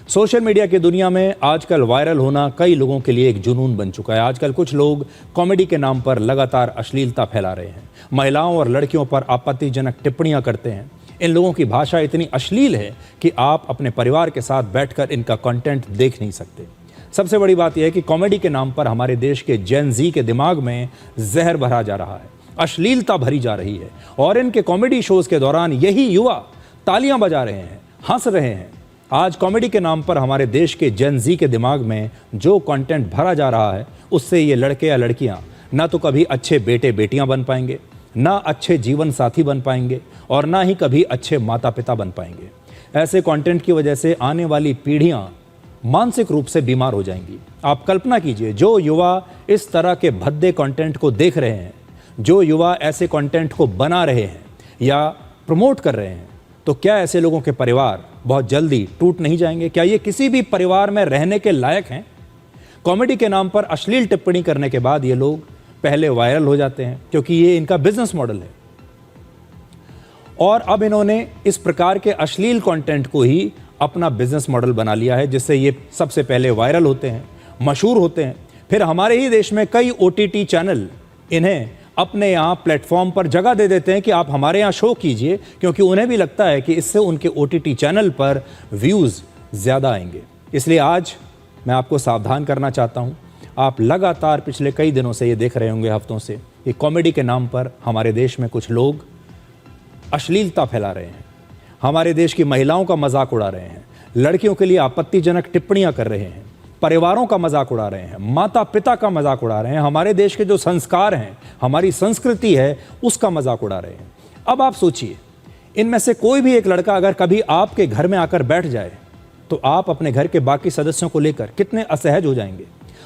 Social media की दुनिया में आजकल वायरल होना कई लोगों के लिए एक जुनून बन चुका है। आजकल कुछ लोग कॉमेडी के नाम पर लगातार अश्लीलता फैला रहे हैं, महिलाओं और लड़कियों पर आपत्तिजनक टिप्पणियां करते हैं। इन लोगों की भाषा इतनी अश्लील है कि आप अपने परिवार के साथ बैठकर इनका कंटेंट देख नहीं सकते। सबसे बड़ी बात यह है कि कॉमेडी के नाम पर हमारे देश के जेन ज़ी के दिमाग में जहर भरा जा रहा है, अश्लीलता भरी जा रही है और इनके कॉमेडी शोज के दौरान यही युवा तालियां बजा रहे हैं, हंस रहे हैं। आज कॉमेडी के नाम पर हमारे देश के जेन ज़ी के दिमाग में जो कंटेंट भरा जा रहा है, उससे ये लड़के या लड़कियां ना तो कभी अच्छे बेटे बेटियां बन पाएंगे, ना अच्छे जीवन साथी बन पाएंगे और ना ही कभी अच्छे माता पिता बन पाएंगे। ऐसे कंटेंट की वजह से आने वाली पीढ़ियां मानसिक रूप से बीमार हो जाएंगी। आप कल्पना कीजिए, जो युवा इस तरह के भद्दे कंटेंट को देख रहे हैं, जो युवा ऐसे कंटेंट को बना रहे हैं या प्रमोट कर रहे हैं, तो क्या ऐसे लोगों के परिवार बहुत जल्दी टूट नहीं जाएंगे? क्या ये किसी भी परिवार में रहने के लायक हैं? कॉमेडी के नाम पर अश्लील टिप्पणी करने के बाद ये लोग पहले वायरल हो जाते हैं क्योंकि ये इनका बिजनेस मॉडल है, और अब इन्होंने इस प्रकार के अश्लील कंटेंट को ही अपना बिजनेस मॉडल बना लिया है, जिससे ये सबसे पहले वायरल होते हैं, मशहूर होते हैं। फिर हमारे ही देश में कई OTT चैनल इन्हें अपने यहाँ प्लेटफॉर्म पर जगह दे देते हैं कि आप हमारे यहाँ शो कीजिए, क्योंकि उन्हें भी लगता है कि इससे उनके OTT चैनल पर व्यूज़ ज़्यादा आएंगे। इसलिए आज मैं आपको सावधान करना चाहता हूँ। आप लगातार पिछले कई दिनों से ये देख रहे होंगे, हफ्तों से, कि कॉमेडी के नाम पर हमारे देश में कुछ लोग अश्लीलता फैला रहे हैं, हमारे देश की महिलाओं का मजाक उड़ा रहे हैं, लड़कियों के लिए आपत्तिजनक टिप्पणियां कर रहे हैं, परिवारों का मजाक उड़ा रहे हैं, माता पिता का मजाक उड़ा रहे हैं, हमारे देश के जो संस्कार हैं, हमारी संस्कृति है, उसका मजाक उड़ा रहे हैं। अब आप सोचिए, इनमें से कोई भी एक लड़का अगर कभी आपके घर में आकर बैठ जाए तो आप अपने घर के बाकी सदस्यों को लेकर कितने असहज हो जाएंगे।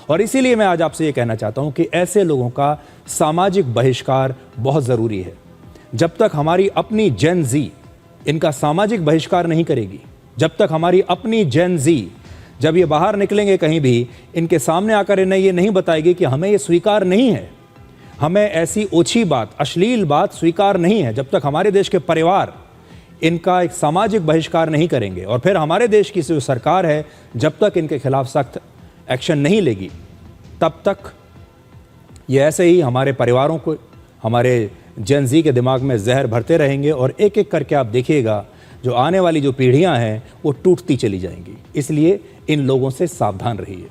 और इसीलिए मैं आज आपसे ये कहना चाहता हूं कि ऐसे लोगों का सामाजिक बहिष्कार बहुत ज़रूरी है। जब तक हमारी अपनी जेन ज़ी इनका सामाजिक बहिष्कार नहीं करेगी, जब तक हमारी अपनी जेन ज़ी जब ये बाहर निकलेंगे कहीं भी, इनके सामने आकर इन्हें ये नहीं बताएगी कि हमें ये स्वीकार नहीं है, हमें ऐसी ओछी बात, अश्लील बात स्वीकार नहीं है, जब तक हमारे देश के परिवार इनका एक सामाजिक बहिष्कार नहीं करेंगे और फिर हमारे देश की जो सरकार है, जब तक इनके खिलाफ सख्त एक्शन नहीं लेगी, तब तक ये ऐसे ही हमारे परिवारों को, हमारे जेन ज़ी के दिमाग में जहर भरते रहेंगे और एक एक करके आप देखिएगा जो आने वाली जो पीढ़ियां हैं वो टूटती चली जाएंगी। इसलिए इन लोगों से सावधान रहिए।